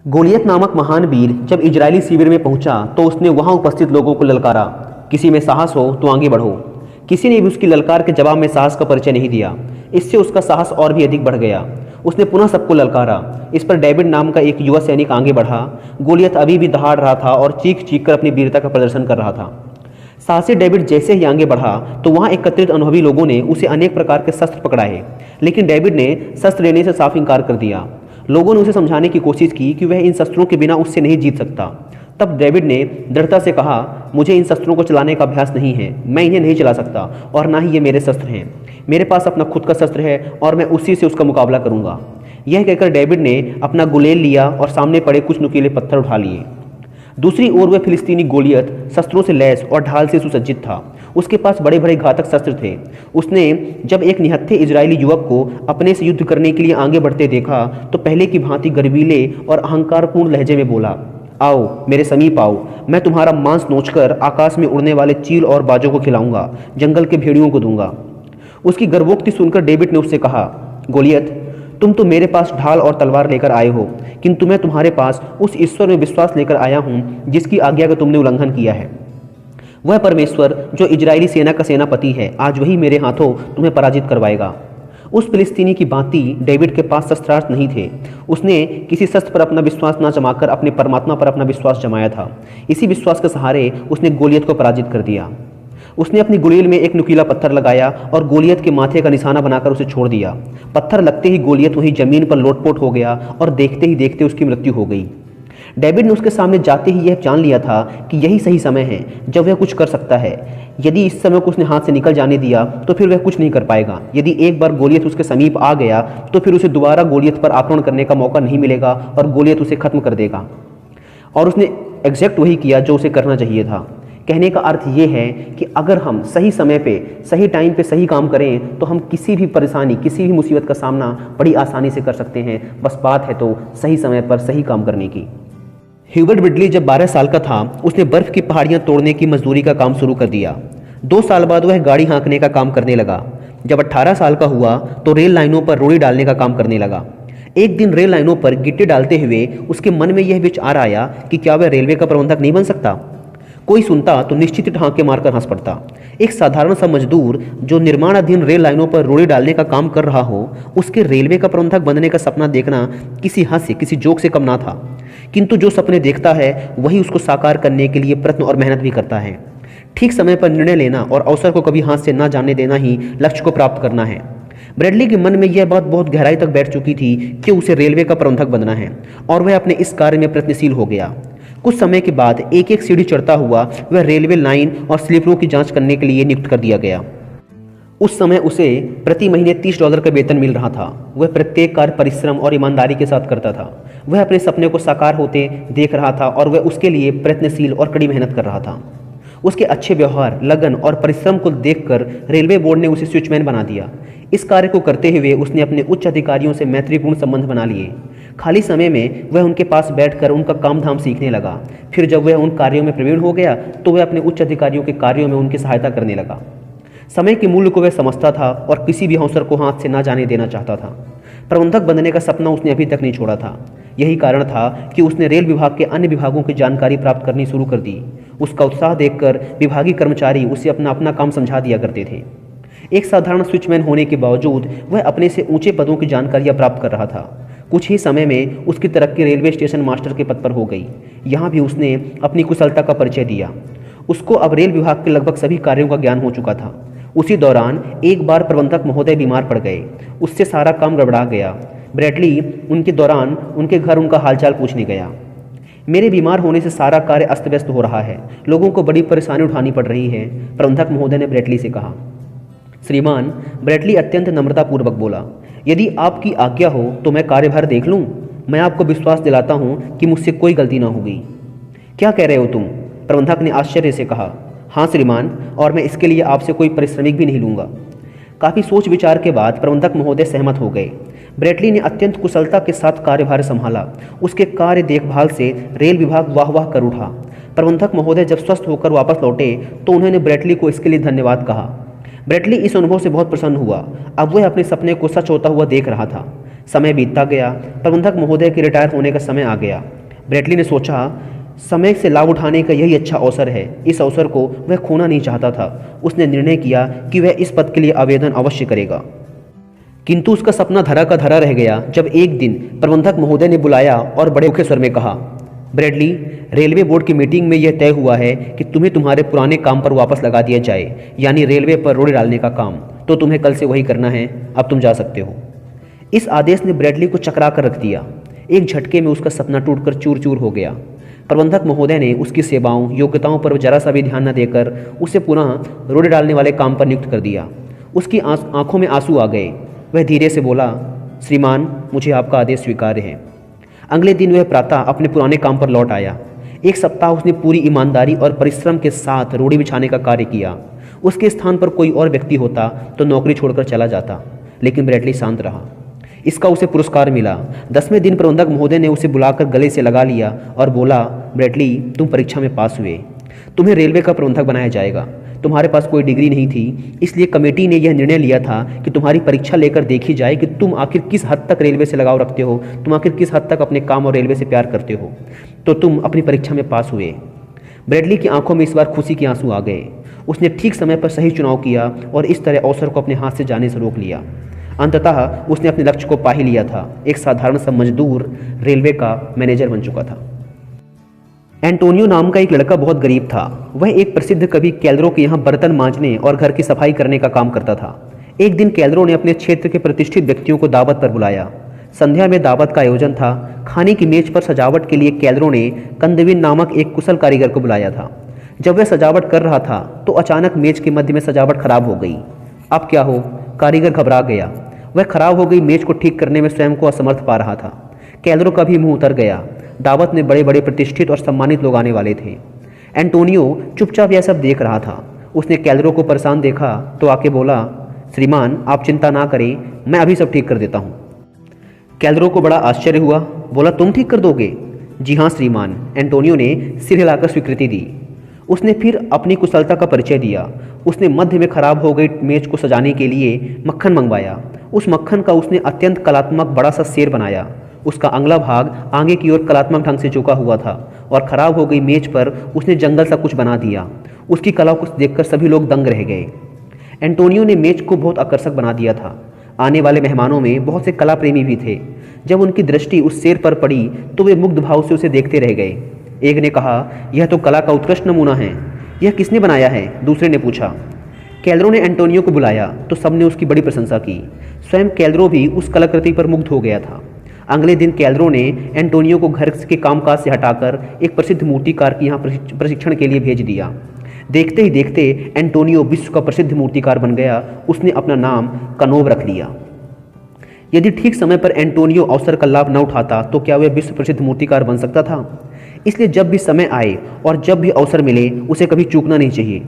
गोलियत नामक महान वीर जब इजरायली शिविर में पहुंचा तो उसने वहां उपस्थित लोगों को ललकारा, किसी में साहस हो तो आगे बढ़ो। किसी ने भी उसकी ललकार के जवाब में साहस का परिचय नहीं दिया। इससे उसका साहस और भी अधिक बढ़ गया। उसने पुनः सबको ललकारा। इस पर डेविड नाम का एक युवा सैनिक आगे बढ़ा। गोलियत अभी भी दहाड़ रहा था और चीख चीख कर अपनी वीरता का प्रदर्शन कर रहा था। साहसी डेविड जैसे ही आगे बढ़ा तो वहां एकत्रित अनुभवी लोगों ने उसे अनेक प्रकार के शस्त्र पकड़ाए, लेकिन डेविड ने शस्त्र लेने से साफ इंकार कर दिया। लोगों ने उसे समझाने की कोशिश की कि वह इन शस्त्रों के बिना उससे नहीं जीत सकता। तब डेविड ने दृढ़ता से कहा, मुझे इन शस्त्रों को चलाने का अभ्यास नहीं है, मैं इन्हें नहीं चला सकता और ना ही ये मेरे शस्त्र हैं। मेरे पास अपना खुद का शस्त्र है और मैं उसी से उसका मुकाबला करूंगा। यह कहकर डेविड ने अपना गुलेल लिया और सामने पड़े कुछ नुकीले पत्थर उठा लिए। दूसरी ओर वह फिलिस्तीनी गोलियत शस्त्रों से लैस और ढाल से सुसज्जित था। उसके पास बड़े बड़े घातक शस्त्र थे। उसने जब एक निहत्थे इजरायली युवक को अपने से युद्ध करने के लिए आगे बढ़ते देखा तो पहले की भांति गर्वीले और अहंकारपूर्ण लहजे में बोला, आओ मेरे समीप आओ, मैं तुम्हारा मांस नोचकर आकाश में उड़ने वाले चील और बाजों को खिलाऊंगा, जंगल के भेड़ियों को दूंगा। उसकी गर्वोक्ति सुनकर डेविड ने उससे कहा, गोलियत, तुम तो मेरे पास ढाल और तलवार लेकर आए हो, किंतु मैं तुम्हारे पास उस ईश्वर में विश्वास लेकर आया हूं जिसकी आज्ञा का तुमने उल्लंघन किया है। वह परमेश्वर जो इजरायली सेना का सेनापति है, आज वही मेरे हाथों तुम्हें पराजित करवाएगा। उस फिलिस्तीनी की भांति डेविड के पास शस्त्रास्त्र नहीं थे। उसने किसी शस्त्र पर अपना विश्वास न जमाकर अपने परमात्मा पर अपना विश्वास जमाया था। इसी विश्वास के सहारे उसने गोलियत को पराजित कर दिया। उसने अपनी गुलेल में एक नुकीला पत्थर लगाया और गोलियत के माथे का निशाना बनाकर उसे छोड़ दिया। पत्थर लगते ही गोलियत वहीं जमीन पर लोटपोट हो गया और देखते ही देखते उसकी मृत्यु हो गई। डेविड ने उसके सामने जाते ही यह जान लिया था कि यही सही समय है जब वह कुछ कर सकता है। यदि इस समय को उसने हाथ से निकल जाने दिया तो फिर वह कुछ नहीं कर पाएगा। यदि एक बार गोलियत उसके समीप आ गया तो फिर उसे दोबारा गोलियत पर आक्रमण करने का मौका नहीं मिलेगा और गोलियत उसे खत्म कर देगा। और उसने एग्जैक्ट वही किया जो उसे करना चाहिए था। कहने का अर्थ ये है कि अगर हम सही समय पे, सही टाइम पे सही काम करें तो हम किसी भी परेशानी, किसी भी मुसीबत का सामना बड़ी आसानी से कर सकते हैं। बस बात है तो सही समय पर सही काम करने की। ह्यूबर्ट बिडली जब 12 साल का था उसने बर्फ की पहाड़ियां तोड़ने की मजदूरी का काम शुरू कर दिया। 2 साल बाद वह गाड़ी हाँकने का काम करने लगा। जब 18 साल का हुआ तो रेल लाइनों पर रोड़ी डालने का काम करने लगा। एक दिन रेल लाइनों पर गिट्टी डालते हुए उसके मन में यह विचार आया कि क्या वह रेलवे का प्रबंधक नहीं बन सकता। कोई सुनता तो निश्चित ही हाँके मारकर हंस पड़ता। एक साधारण सा मजदूर जो निर्माणाधीन रेल लाइनों पर रोड़ी डालने का काम कर रहा हो, उसके रेलवे का प्रबंधक बनने का सपना देखना किसी हास्य, किसी जोक से कम ना था। किंतु जो सपने देखता है वही उसको साकार करने के लिए प्रयत्न और मेहनत भी करता है। ठीक समय पर निर्णय लेना और अवसर को कभी हाथ से ना जाने देना ही लक्ष्य को प्राप्त करना है। ब्रैडली के मन में यह बात बहुत गहराई तक बैठ चुकी थी कि उसे रेलवे का प्रबंधक बनना है और वह अपने इस कार्य में प्रयत्नशील हो गया। कुछ समय के बाद एक एक सीढ़ी चढ़ता हुआ वह रेलवे लाइन और स्लीपरों की जांच करने के लिए नियुक्त कर दिया गया। उस समय उसे प्रति महीने $30 का वेतन मिल रहा था। वह प्रत्येक कार्य परिश्रम और ईमानदारी के साथ करता था। वह अपने सपने को साकार होते देख रहा था और वह उसके लिए प्रयत्नशील और कड़ी मेहनत कर रहा था। उसके अच्छे व्यवहार, लगन और परिश्रम को देखकर रेलवे बोर्ड ने उसे स्विचमैन बना दिया। इस कार्य को करते हुए उसने अपने उच्च अधिकारियों से मैत्रीपूर्ण संबंध बना लिए। खाली समय में वह उनके पास बैठकर उनका काम धाम सीखने लगा। फिर जब वह उन कार्यों में प्रवीण हो गया तो वह अपने उच्च अधिकारियों के कार्यों में उनकी सहायता करने लगा। समय के मूल्य को वह समझता था और किसी भी अवसर को हाथ से ना जाने देना चाहता था। प्रबंधक बनने का सपना उसने अभी तक नहीं छोड़ा था। यही कारण था कि उसने रेल विभाग के अन्य विभागों की जानकारी प्राप्त करनी शुरू कर दी। उसका उत्साह देखकर विभागीय कर्मचारी उसे अपना अपना काम समझा दिया करते थे। एक साधारण स्विचमैन होने के बावजूद वह अपने से ऊंचे पदों की जानकारियां प्राप्त कर रहा था। कुछ ही समय में उसकी तरक्की रेलवे स्टेशन मास्टर के पद पर हो गई। यहाँ भी उसने अपनी कुशलता का परिचय दिया। उसको अब रेल विभाग के लगभग सभी कार्यों का ज्ञान हो चुका था। उसी दौरान एक बार प्रबंधक महोदय बीमार पड़ गए। उससे सारा काम गड़बड़ा गया। ब्रैडली उनके दौरान उनके घर उनका हालचाल पूछने गया। मेरे बीमार होने से सारा कार्य अस्त व्यस्त हो रहा है, लोगों को बड़ी परेशानी उठानी पड़ रही है, प्रबंधक महोदय ने ब्रैडली से कहा। श्रीमान, ब्रैडली अत्यंत नम्रतापूर्वक बोला, यदि आपकी आज्ञा हो तो मैं कार्यभार देख लूं। मैं आपको विश्वास दिलाता हूं कि मुझसे कोई गलती ना होगी। क्या कह रहे हो तुम? प्रबंधक ने आश्चर्य से कहा। हाँ श्रीमान, और मैं इसके लिए आपसे कोई पारिश्रमिक भी नहीं लूंगा। काफ़ी सोच विचार के बाद प्रबंधक महोदय सहमत हो गए। ब्रैडली ने अत्यंत कुशलता के साथ कार्यभार संभाला। उसके कार्य देखभाल से रेल विभाग वाह वाह कर उठा। प्रबंधक महोदय जब स्वस्थ होकर वापस लौटे तो उन्होंने ब्रैडली को इसके लिए धन्यवाद कहा। ब्रैडली इस अनुभव से बहुत प्रसन्न हुआ। अब वह अपने सपने को सच होता हुआ देख रहा था। समय बीतता गया। प्रबंधक महोदय के रिटायर होने का समय आ गया। ब्रेटली ने सोचा, समय से लाभ उठाने का यही अच्छा अवसर है। इस अवसर को वह खोना नहीं चाहता था। उसने निर्णय किया कि वह इस पद के लिए आवेदन अवश्य करेगा। किंतु उसका सपना धरा का धरा रह गया जब एक दिन प्रबंधक महोदय ने बुलाया और बड़े मुखे स्वर में कहा, ब्रेडली, रेलवे बोर्ड की मीटिंग में यह तय हुआ है कि तुम्हें तुम्हारे पुराने काम पर वापस लगा दिया जाए, यानी रेलवे पर रोड़े डालने का काम। तो तुम्हें कल से वही करना है। अब तुम जा सकते हो। इस आदेश ने ब्रेडली को चकरा कर रख दिया। एक झटके में उसका सपना टूटकर चूर चूर हो गया। प्रबंधक महोदय ने उसकी सेवाओं, योग्यताओं पर जरा सा भी ध्यान न देकर उसे पुनः रोड़े डालने वाले काम पर नियुक्त कर दिया। उसकी आंखों में आंसू आ गए। वह धीरे से बोला, श्रीमान, मुझे आपका आदेश स्वीकार्य है। अगले दिन वह प्रातः अपने पुराने काम पर लौट आया। एक सप्ताह उसने पूरी ईमानदारी और परिश्रम के साथ रोड़ी बिछाने का कार्य किया। उसके स्थान पर कोई और व्यक्ति होता तो नौकरी छोड़कर चला जाता, लेकिन ब्रेटली शांत रहा। इसका उसे पुरस्कार मिला। 10वें दिन प्रबंधक महोदय ने उसे बुलाकर गले से लगा लिया और बोला, ब्रेटली, तुम परीक्षा में पास हुए। तुम्हें रेलवे का प्रबंधक बनाया जाएगा। तुम्हारे पास कोई डिग्री नहीं थी, इसलिए कमेटी ने यह निर्णय लिया था कि तुम्हारी परीक्षा लेकर देखी जाए कि तुम आखिर किस हद तक रेलवे से लगाव रखते हो, तुम आखिर किस हद तक अपने काम और रेलवे से प्यार करते हो। तो तुम अपनी परीक्षा में पास हुए। ब्रेडली की आंखों में इस बार खुशी के आंसू आ गए। उसने ठीक समय पर सही चुनाव किया और इस तरह अवसर को अपने हाथ से जाने से रोक लिया। अंततः उसने अपने लक्ष्य को पा ही लिया था। एक साधारण सा मजदूर रेलवे का मैनेजर बन चुका था। एंटोनियो नाम का एक लड़का बहुत गरीब था। वह एक प्रसिद्ध कवि कैलरो के यहाँ बर्तन मांजने और घर की सफाई करने का काम करता था। एक दिन कैलरो ने अपने क्षेत्र के प्रतिष्ठित व्यक्तियों को दावत पर बुलाया। संध्या में दावत का आयोजन था। खाने की मेज पर सजावट के लिए कैलरो ने कंदविन नामक एक कुशल कारीगर को बुलाया था। जब वह सजावट कर रहा था तो अचानक मेज के मध्य में सजावट खराब हो गई। अब क्या हो? कारीगर घबरा गया। वह खराब हो गई मेज को ठीक करने में स्वयं को असमर्थ पा रहा था। कैलरो का भी मुंह उतर गया। दावत में बड़े बड़े प्रतिष्ठित और सम्मानित लोग आने वाले थे। एंटोनियो चुपचाप यह सब देख रहा था। उसने कैलरो को परेशान देखा तो आके बोला, श्रीमान, आप चिंता ना करें, मैं अभी सब ठीक कर देता हूँ। कैलरो को बड़ा आश्चर्य हुआ। बोला, तुम ठीक कर दोगे? जी हाँ श्रीमान, एंटोनियो ने सिर हिलाकर स्वीकृति दी। उसने फिर अपनी कुशलता का परिचय दिया। उसने मध्य में खराब हो गई मेज को सजाने के लिए मक्खन मंगवाया। उस मक्खन का उसने अत्यंत कलात्मक बड़ा सा शेर बनाया। उसका अगला भाग आगे की ओर कलात्मक ढंग से झुका हुआ था और खराब हो गई मेज पर उसने जंगल सा कुछ बना दिया। उसकी कला को देखकर सभी लोग दंग रह गए। एंटोनियो ने मेज को बहुत आकर्षक बना दिया था। आने वाले मेहमानों में बहुत से कला प्रेमी भी थे। जब उनकी दृष्टि उस शेर पर पड़ी तो वे मुग्ध भाव से उसे देखते रह गए। एक ने कहा, यह तो कला का उत्कृष्ट नमूना है। यह किसने बनाया है? दूसरे ने पूछा। कैलरो ने एंटोनियो को बुलाया तो सबने उसकी बड़ी प्रशंसा की। स्वयं कैलरो भी उस कलाकृति पर मुग्ध हो गया था। अगले दिन कैलरो ने एंटोनियो को घर के कामकाज से हटाकर एक प्रसिद्ध मूर्तिकार के यहाँ प्रशिक्षण के लिए भेज दिया। देखते ही देखते एंटोनियो विश्व का प्रसिद्ध मूर्तिकार बन गया। उसने अपना नाम कनोव रख लिया। यदि ठीक समय पर एंटोनियो अवसर का लाभ न उठाता तो क्या वह विश्व प्रसिद्ध मूर्तिकार बन सकता था? इसलिए जब भी समय आए और जब भी अवसर मिले उसे कभी चूकना नहीं चाहिए।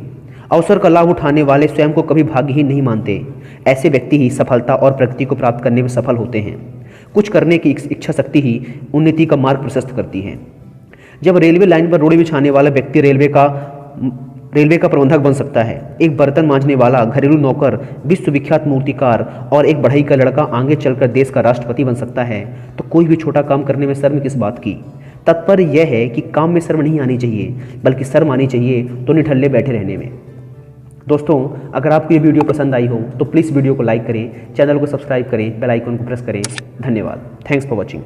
अवसर का लाभ उठाने वाले स्वयं को कभी भाग्यहीन नहीं मानते। ऐसे व्यक्ति ही सफलता और प्रगति को प्राप्त करने में सफल होते हैं। कुछ करने की इच्छा शक्ति ही उन्नति का मार्ग प्रशस्त करती है। जब रेलवे लाइन पर रोड़ी बिछाने वाला व्यक्ति रेलवे का प्रबंधक बन सकता है, एक बर्तन मांजने वाला घरेलू नौकर विश्वविख्यात मूर्तिकार और एक बढ़ई का लड़का आगे चलकर देश का राष्ट्रपति बन सकता है, तो कोई भी छोटा काम करने में शर्म किस बात की। तात्पर्य यह है कि काम में शर्म नहीं आनी चाहिए, बल्कि शर्म आनी चाहिए तो निठल्ले बैठे रहने में। दोस्तों, अगर आपको ये वीडियो पसंद आई हो तो प्लीज़ वीडियो को लाइक करें, चैनल को सब्सक्राइब करें, बेल आइकन को प्रेस करें। धन्यवाद। Thanks for watching.